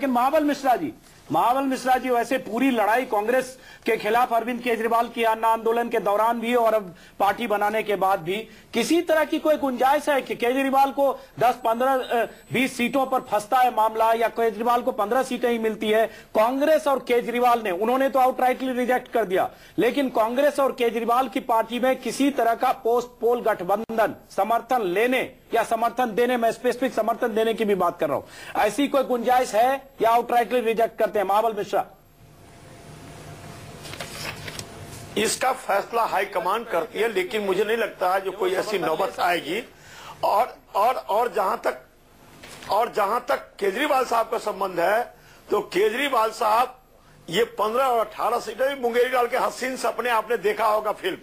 लेकिन महाबल मिश्रा जी वैसे पूरी लड़ाई कांग्रेस के खिलाफ अरविंद केजरीवाल की आंदोलन के दौरान भी और अब पार्टी बनाने के बाद भी किसी तरह की कोई गुंजाइश है कि केजरीवाल को 10, 15, 20 सीटों पर फंसता है मामला या केजरीवाल को 15 सीटें ही मिलती है। कांग्रेस और केजरीवाल ने, उन्होंने तो आउटराइटली रिजेक्ट कर दिया, लेकिन कांग्रेस और केजरीवाल की पार्टी में किसी तरह का पोस्ट पोल गठबंधन समर्थन लेने या समर्थन देने, मैं स्पेसिफिक समर्थन देने की भी बात कर रहा हूं, ऐसी कोई गुंजाइश है या आउटराइटली रिजेक्ट करते हैं महाबल मिश्रा? इसका फैसला हाईकमान करती है, लेकिन मुझे नहीं लगता है जो कोई ऐसी नौबत आएगी। और जहां तक केजरीवाल साहब का संबंध है, तो केजरीवाल साहब ये 15 और 18 सीटें, मुंगेरी लाल के हसीन सपने आपने देखा होगा फिल्म,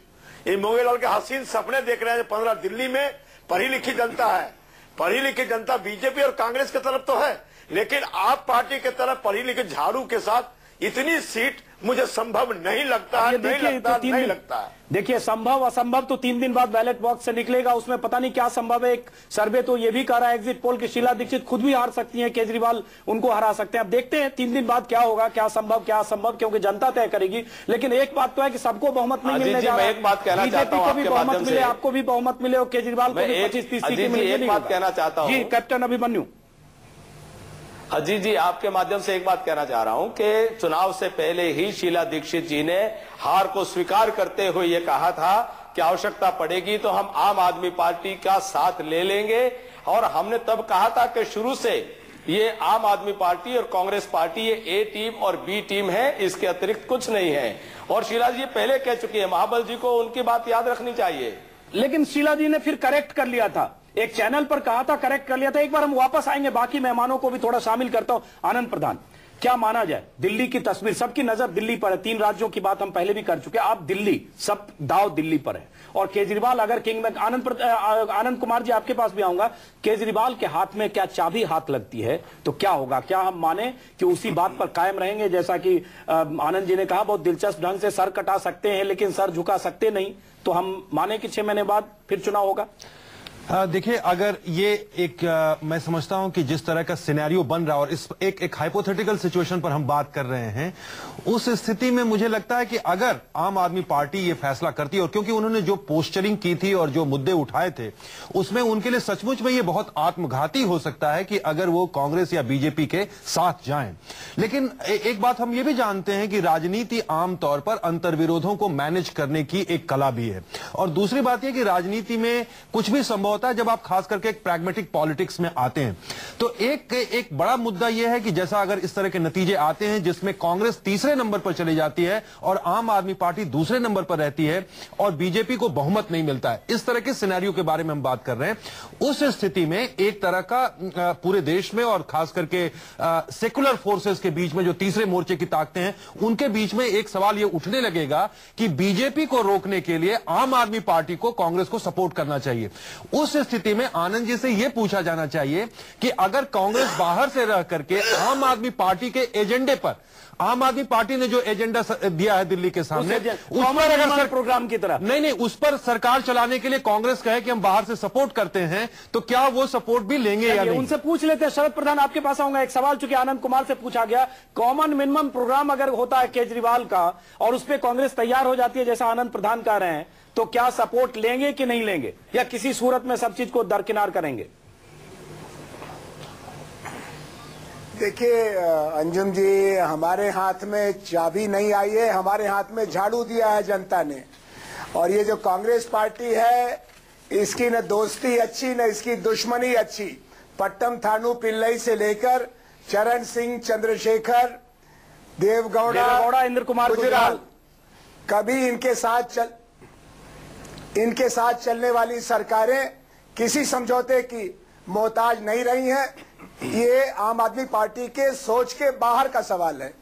ये मुंगेरी लाल के हसीन सपने देख रहे हैं। 15 दिल्ली में पढ़ी लिखी जनता है, पढ़ी लिखी जनता बीजेपी और कांग्रेस की तरफ तो है, लेकिन आप पार्टी की तरफ पढ़ी लिखी झाड़ू के साथ इतनी सीट मुझे संभव नहीं लगता है, नहीं लगता है। देखिए, संभव असंभव तो 3 दिन बाद बैलेट बॉक्स से निकलेगा, उसमें पता नहीं क्या संभव है। एक सर्वे तो ये भी कह रहा है, एग्जिट पोल की शीला दीक्षित खुद भी हार सकती हैं, केजरीवाल उनको हरा सकते हैं। अब देखते हैं 3 दिन बाद क्या होगा, क्या संभव क्या असंभव, क्योंकि जनता तय करेगी। लेकिन एक बात तो है कि सबको बहुमत नहीं मिलने जा रहा है। बीजेपी को भी बहुमत मिले, आपको भी बहुमत मिले और केजरीवाल को भी 25-30 सीटें मिले। एक बात कहना चाहता हूँ जी कैप्टन अभिमन्यु। अजीत जी, आपके माध्यम से एक बात कहना चाह रहा हूं कि चुनाव से पहले ही शीला दीक्षित जी ने हार को स्वीकार करते हुए ये कहा था कि आवश्यकता पड़ेगी तो हम आम आदमी पार्टी का साथ ले लेंगे, और हमने तब कहा था कि शुरू से ये आम आदमी पार्टी और कांग्रेस पार्टी ये ए टीम और बी टीम है, इसके अतिरिक्त कुछ नहीं है। और शीला जी पहले कह चुकी है, महाबल जी को उनकी बात याद रखनी चाहिए। लेकिन शीला जी ने फिर करेक्ट कर लिया था, एक चैनल पर कहा था, करेक्ट कर लिया था। एक बार हम वापस आएंगे, बाकी मेहमानों को भी थोड़ा शामिल करता हूं। आनंद प्रधान, क्या माना जाए, दिल्ली की तस्वीर, सबकी नजर दिल्ली पर है, 3 राज्यों की बात हम पहले भी कर चुके हैं, आप दिल्ली, सब दाव दिल्ली पर है। और केजरीवाल अगर किंग में, आनंद कुमार जी आपके पास भी आऊंगा, केजरीवाल के हाथ में क्या चाबी हाथ लगती है तो क्या होगा? क्या हम माने कि उसी बात पर कायम रहेंगे, जैसा कि आनंद जी ने कहा, बहुत दिलचस्प ढंग से सर कटा सकते हैं लेकिन सर झुका सकते नहीं, तो हम माने कि 6 महीने बाद फिर चुनाव होगा? देखिए, अगर ये मैं समझता हूं कि जिस तरह का सिनेरियो बन रहा है और इस एक हाइपोथेटिकल सिचुएशन पर हम बात कर रहे हैं, उस स्थिति में मुझे लगता है कि अगर आम आदमी पार्टी ये फैसला करती है, और क्योंकि उन्होंने जो पोस्टरिंग की थी और जो मुद्दे उठाए थे, उसमें उनके लिए सचमुच में ये बहुत आत्मघाती हो सकता है कि अगर वो कांग्रेस या बीजेपी के साथ जाएं। लेकिन एक बात हम ये भी जानते हैं कि राजनीति आमतौर पर अंतर्विरोधों को मैनेज करने की एक कला भी है, और दूसरी बात यह कि राजनीति में कुछ भी संभव होता है जब आप खास करके एक प्रैग्मेटिक पॉलिटिक्स में आते हैं। तो एक बड़ा मुद्दा यह है कि जैसा अगर इस तरह के नतीजे आते हैं जिसमें कांग्रेस तीसरे नंबर पर चली जाती है और आम आदमी पार्टी दूसरे नंबर पर रहती है और बीजेपी को बहुमत नहीं मिलता है, इस तरह के सिनेरियो के बारे में हम बात कर रहे हैं, उस स्थिति में एक तरह का पूरे देश में और खास करके सेकुलर फोर्सेस के बीच में जो तीसरे मोर्चे की ताकतें हैं, उनके बीच में एक सवाल यह उठने लगेगा कि बीजेपी को रोकने के लिए आम आदमी पार्टी को कांग्रेस को सपोर्ट करना चाहिए। उस स्थिति में आनंद जी से यह पूछा जाना चाहिए कि अगर कांग्रेस बाहर से रह करके आम आदमी पार्टी के एजेंडे पर, आम आदमी पार्टी ने जो एजेंडा दिया है दिल्ली के सामने, उस पर अगर प्रोग्राम की तरह नहीं, उस पर सरकार चलाने के लिए कांग्रेस कहे कि हम बाहर से सपोर्ट करते हैं, तो क्या वो सपोर्ट भी लेंगे या नहीं? उनसे पूछ लेते हैं। शरद प्रधान, आपके पास आऊंगा। एक सवाल चूंकि आनंद कुमार से पूछा गया, कॉमन मिनिमम प्रोग्राम अगर होता है केजरीवाल का और उस पर कांग्रेस तैयार हो जाती है जैसा आनंद प्रधान कह रहे हैं, तो क्या सपोर्ट लेंगे कि नहीं लेंगे, या किसी सूरत में सब चीज को दरकिनार करेंगे? देखिए अंजुम जी, हमारे हाथ में चाबी नहीं आई है, हमारे हाथ में झाड़ू दिया है जनता ने। और ये जो कांग्रेस पार्टी है, इसकी न दोस्ती अच्छी न इसकी दुश्मनी अच्छी। पट्टम थानू पिल्लई से लेकर चरण सिंह, चंद्रशेखर, देवगौड़ा, इंद्र कुमार गुजराल, कभी इनके साथ चलने वाली सरकारें किसी समझौते की मोहताज नहीं रही हैं। ये आम आदमी पार्टी के सोच के बाहर का सवाल है।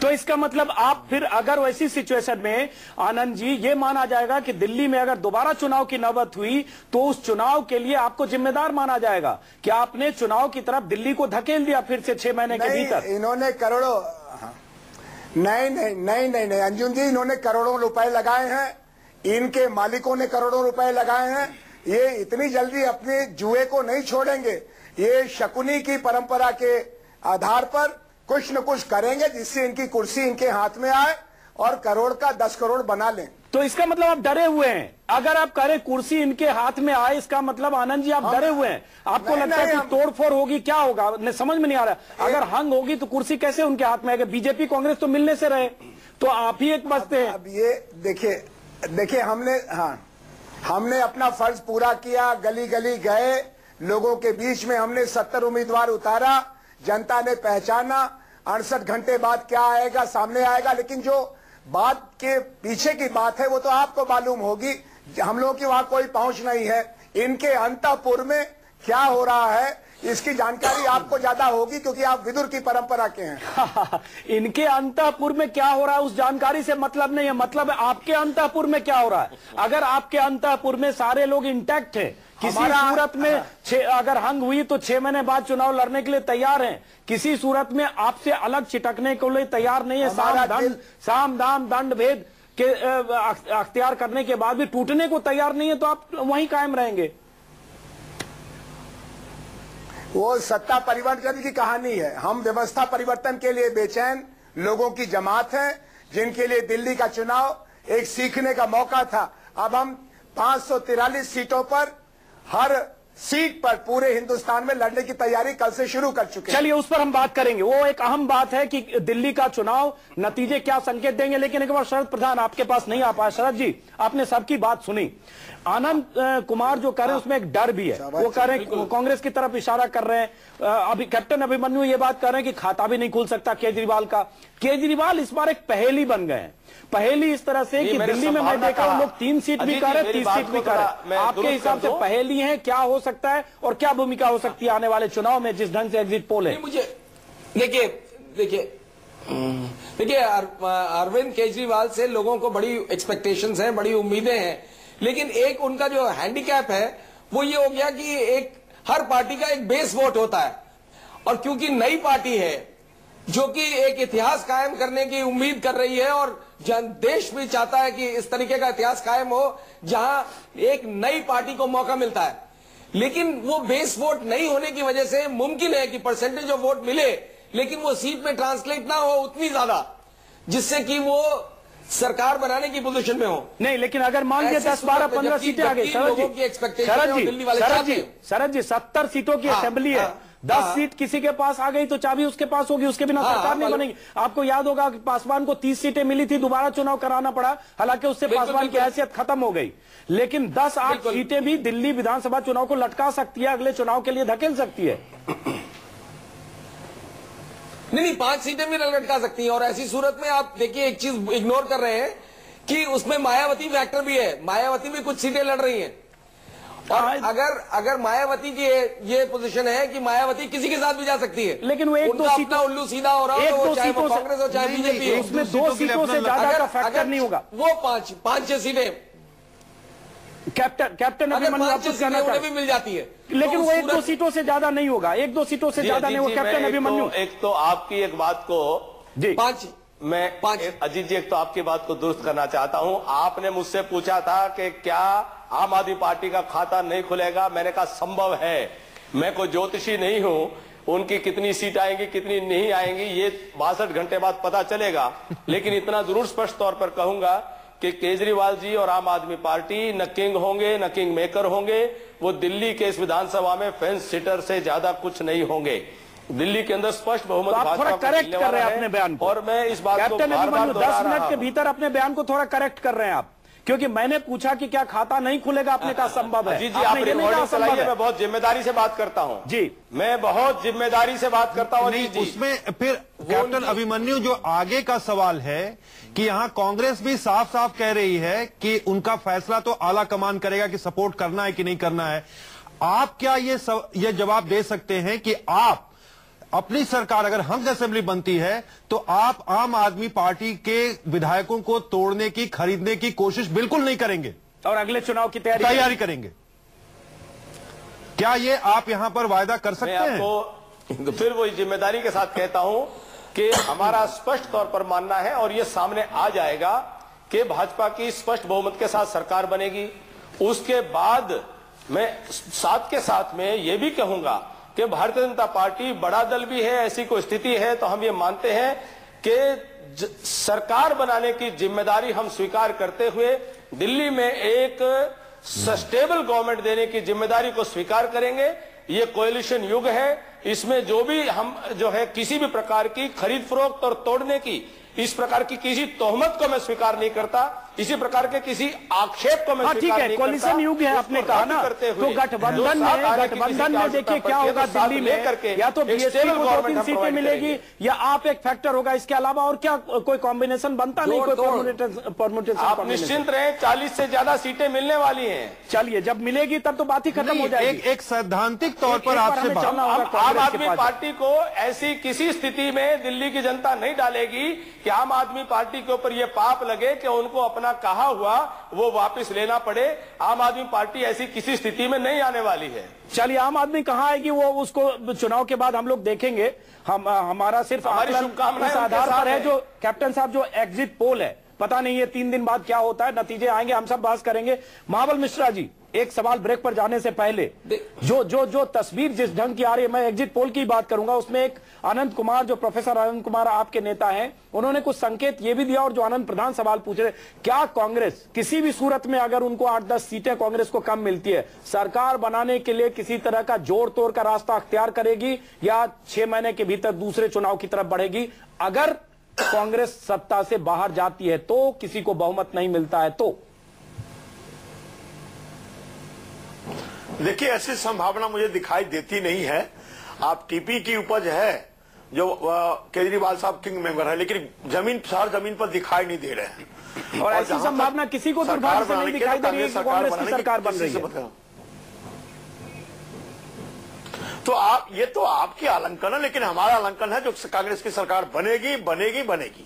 तो इसका मतलब आप फिर अगर वैसी सिचुएशन में आनंद जी ये माना जाएगा कि दिल्ली में अगर दोबारा चुनाव की नौबत हुई तो उस चुनाव के लिए आपको जिम्मेदार माना जाएगा कि आपने चुनाव की तरफ दिल्ली को धकेल दिया फिर से 6 महीने के भीतर? इन्होंने करोड़ों नहीं अंजुम जी, इन्होंने करोड़ों रुपए लगाए हैं, इनके मालिकों ने करोड़ों रुपए लगाए हैं। ये इतनी जल्दी अपने जुए को नहीं छोड़ेंगे। ये शकुनी की परंपरा के आधार पर कुछ न कुछ करेंगे जिससे इनकी कुर्सी इनके हाथ में आए और करोड़ का 10 करोड़ बना लें। तो इसका मतलब आप डरे हुए हैं। अगर आप करें कुर्सी इनके हाथ में आए, इसका मतलब आनंद जी आप डरे हुए हैं। आपको लगता है कि तोड़फोड़ होगी, क्या होगा, समझ में नहीं आ रहा। अगर हंग होगी तो कुर्सी कैसे उनके हाथ में आएगी? बीजेपी कांग्रेस तो मिलने से रहे, तो आप ही एक बचते हैं। अब ये देखिए हमने अपना फर्ज पूरा किया, गली गली गए, लोगों के बीच में हमने 70 उम्मीदवार उतारा, जनता ने पहचाना। 68 घंटे बाद क्या आएगा सामने आएगा, लेकिन जो बात के पीछे की बात है वो तो आपको मालूम होगी। हम लोगों की वहां कोई पहुंच नहीं है। इनके अंतःपुर में क्या हो रहा है इसकी जानकारी आपको ज्यादा होगी, क्योंकि आप विदुर की परंपरा के हैं। इनके अंतःपुर में क्या हो रहा है उस जानकारी से मतलब नहीं है, मतलब आपके अंतःपुर में क्या हो रहा है। अगर आपके अंतःपुर में सारे लोग इंटैक्ट हैं, किसी सूरत में अगर हंग हुई तो 6 महीने बाद चुनाव लड़ने के लिए तैयार हैं, किसी सूरत में आपसे अलग छिटकने के लिए तैयार नहीं है, साम दाम दंड भेद के अख्तियार करने के बाद भी टूटने को तैयार नहीं है, तो आप वहीं कायम रहेंगे। वो सत्ता परिवर्तन की कहानी है। हम व्यवस्था परिवर्तन के लिए बेचैन लोगों की जमात है, जिनके लिए दिल्ली का चुनाव एक सीखने का मौका था। अब हम 543 सीटों पर, हर सीट पर पूरे हिंदुस्तान में लड़ने की तैयारी कल से शुरू कर चुके हैं। चलिए उस पर हम बात करेंगे। वो एक अहम बात है कि दिल्ली का चुनाव नतीजे क्या संकेत देंगे, लेकिन एक बार शरद प्रधान आपके पास नहीं आ पाया। शरद जी, आपने सबकी बात सुनी। आनंद कुमार जो कर रहे हैं उसमें एक डर भी है। वो कह रहे हैं, कांग्रेस की तरफ इशारा कर रहे हैं। अभी कैप्टन अभिमन्यु ये बात कर रहे हैं कि खाता भी नहीं खुल सकता केजरीवाल का। केजरीवाल इस बार एक पहेली बन गए हैं। पहेली इस तरह से कि दिल्ली में मैं देखा हूं लोग 3 सीट भी कर रहे, 30 सीट भी कर रहे। आपके हिसाब से पहेली है, क्या हो सकता है और क्या भूमिका हो सकती है आने वाले चुनाव में, जिस ढंग से एग्जिट पोल है? मुझे देखिए अरविंद केजरीवाल से लोगों को बड़ी एक्सपेक्टेशंस हैं, बड़ी उम्मीदें हैं, लेकिन एक उनका जो हैंडीकैप है वो ये हो गया कि एक हर पार्टी का एक बेस वोट होता है, और क्योंकि नई पार्टी है जो कि एक इतिहास कायम करने की उम्मीद कर रही है, और देश भी चाहता है कि इस तरीके का इतिहास कायम हो जहां एक नई पार्टी को मौका मिलता है, लेकिन वो बेस वोट नहीं होने की वजह से मुमकिन है कि परसेंटेज ऑफ वोट मिले, लेकिन वो सीट में ट्रांसलेट ना हो उतनी ज्यादा, जिससे कि वो सरकार बनाने की पोजीशन में हो। नहीं, लेकिन अगर मान लीजिए 10, 12, 15 सीटें आ गई, शरद जी 70 सीटों की असेंबली है, 10 सीट किसी के पास आ गई तो चाबी उसके पास होगी, उसके बिना सरकार नहीं बनेगी। आपको याद होगा कि पासवान को 30 सीटें मिली थी, दोबारा चुनाव कराना पड़ा, हालांकि उससे पासवान की हैसियत खत्म हो गई, लेकिन 10-8 सीटें भी दिल्ली विधानसभा चुनाव को लटका सकती है, अगले चुनाव के लिए धकेल सकती है। नहीं, 5 सीटें भी लटका सकती हैं। और ऐसी सूरत में आप देखिए एक चीज इग्नोर कर रहे हैं कि उसमें मायावती फैक्टर भी है। मायावती भी कुछ सीटें लड़ रही हैं, और अगर मायावती की ये पोजीशन है कि मायावती किसी के साथ भी जा सकती है, लेकिन वो 1-2 सीटों उल्लू सीधा हो रहा हो, चाहे वो कांग्रेस हो चाहे बीजेपी, उसमें 2 सीटों से ज्यादा का फैक्टर नहीं होगा। वो 5-6 सीटें कैप्टन अभिमन्यु आपको कहना चाहिए भी मिल जाती है, लेकिन वो 1-2 सीटों से ज्यादा नहीं होगा। 1-2 सीटों से ज्यादा नहीं होगा। कैप्टन अभिमन्यु, एक तो आपकी एक बात को जी 5 अजीत जी, एक तो आपकी बात को दुरुस्त करना चाहता हूं। आपने मुझसे पूछा था कि क्या आम आदमी पार्टी का खाता नहीं खुलेगा, मैंने कहा संभव है। मैं कोई ज्योतिषी नहीं हूं, उनकी कितनी सीट आएंगी कितनी नहीं आएंगी ये 62 घंटे बाद पता चलेगा, लेकिन इतना जरूर स्पष्ट तौर पर कहूंगा कि केजरीवाल जी और आम आदमी पार्टी न किंग होंगे न किंग मेकर होंगे। वो दिल्ली के इस विधानसभा में फेंस सिटर से ज्यादा कुछ नहीं होंगे। दिल्ली के अंदर स्पष्ट बहुमत तो आप थोड़ा करेक्ट कर रहे हैं अपने बयान को, और मैं इस बात को कैप्टन अभिमन्यु 10 मिनट के भीतर अपने बयान को थोड़ा करेक्ट कर रहे हैं आप, क्योंकि मैंने पूछा कि क्या खाता नहीं खुलेगा, आपने कहा संभव है। जी आप रिकॉर्डिंग चलाइए, मैं बहुत जिम्मेदारी से बात करता हूं जी, मैं बहुत जिम्मेदारी से बात करता हूं। नहीं, उसमें फिर कैप्टन अभिमन्यु जो आगे का सवाल है कि यहां कांग्रेस भी साफ साफ कह रही है कि उनका फैसला तो आला कमान करेगा कि सपोर्ट करना है कि नहीं करना है। आप क्या ये जवाब दे सकते हैं कि आप अपनी सरकार अगर हंग असेंबली बनती है तो आप आम आदमी पार्टी के विधायकों को तोड़ने की, खरीदने की कोशिश बिल्कुल नहीं करेंगे और अगले चुनाव की तैयारी करेंगे? क्या ये आप यहां पर वायदा कर सकते हैं? आपको फिर वही जिम्मेदारी के साथ कहता हूं कि हमारा स्पष्ट तौर पर मानना है, और ये सामने आ जाएगा कि भाजपा की स्पष्ट बहुमत के साथ सरकार बनेगी। उसके बाद मैं साथ के साथ में ये भी कहूंगा कि भारतीय जनता पार्टी बड़ा दल भी है, ऐसी कोई स्थिति है तो हम ये मानते हैं कि सरकार बनाने की जिम्मेदारी हम स्वीकार करते हुए दिल्ली में एक सस्टेबल गवर्नमेंट देने की जिम्मेदारी को स्वीकार करेंगे। ये कोएलिशन युग है, इसमें जो भी हम जो है किसी भी प्रकार की खरीद फरोख्त और तोड़ने की, इस प्रकार की किसी तोहमत को मैं स्वीकार नहीं करता, इसी प्रकार के किसी आक्षेप को मैं स्वीकार नहीं करता। कोलिशन युग है आपने कहा ना, तो गठबंधन में देखिए क्या होगा दिल्ली में, या तो बीएसपी को 2-3 सीटें मिलेगी या आप एक फैक्टर होगा, इसके अलावा और क्या कोई कॉम्बिनेशन बनता नहीं, कोई परमुटेशन। आप निश्चिंत रहे, 40 से ज्यादा सीटें मिलने वाली हैं। चलिए जब मिलेगी तब तो बात ही खत्म हो जाएगी। एक सैद्धांतिक तौर पर आपसे आम आदमी पार्टी को ऐसी किसी स्थिति में दिल्ली की जनता नहीं डालेगी कि आम आदमी पार्टी के ऊपर ये पाप लगे कि उनको अपना कहा हुआ वो वापस लेना पड़े। आम आदमी पार्टी ऐसी किसी स्थिति में नहीं आने वाली है। चलिए आम आदमी कहाँ आएगी वो उसको चुनाव के बाद हम लोग देखेंगे। हमारा सिर्फ हमारी शुभकामनाएं इस आधार पर है जो कैप्टन साहब जो एग्जिट पोल है, पता नहीं ये 3 दिन बाद क्या होता है, नतीजे आएंगे, हम सब बहस करेंगे। महाबल मिश्रा जी, एक सवाल ब्रेक पर जाने से पहले, जो तस्वीर जिस ढंग की आ रही है, मैं एग्जिट पोल की बात करूंगा, उसमें एक अनंत कुमार, जो प्रोफेसर अनंत कुमार आपके नेता हैं, उन्होंने कुछ संकेत ये भी दिया, और जो आनंद प्रधान सवाल पूछ रहे, क्या कांग्रेस किसी भी सूरत में अगर उनको 8-10 सीटें कांग्रेस को कम मिलती है, सरकार बनाने के लिए किसी तरह का जोड़ तोड़ का रास्ता अख्तियार करेगी या 6 महीने के भीतर दूसरे चुनाव की तरफ बढ़ेगी? अगर कांग्रेस सत्ता से बाहर जाती है तो, किसी को बहुमत नहीं मिलता है तो? देखिए, ऐसी संभावना मुझे दिखाई देती नहीं है। आप टीपी की उपज है जो केजरीवाल साहब किंग मेंबर है, लेकिन शहर जमीन पर दिखाई नहीं दे रहे हैं। और ऐसी संभावना किसी को दुर्भाग्य से नहीं दिखाई दे रही है कि कांग्रेस की सरकार बन रही है। तो ये तो आपकी आलंकन है, लेकिन हमारा आलंकन है जो कांग्रेस की सरकार बनेगी बनेगी बनेगी।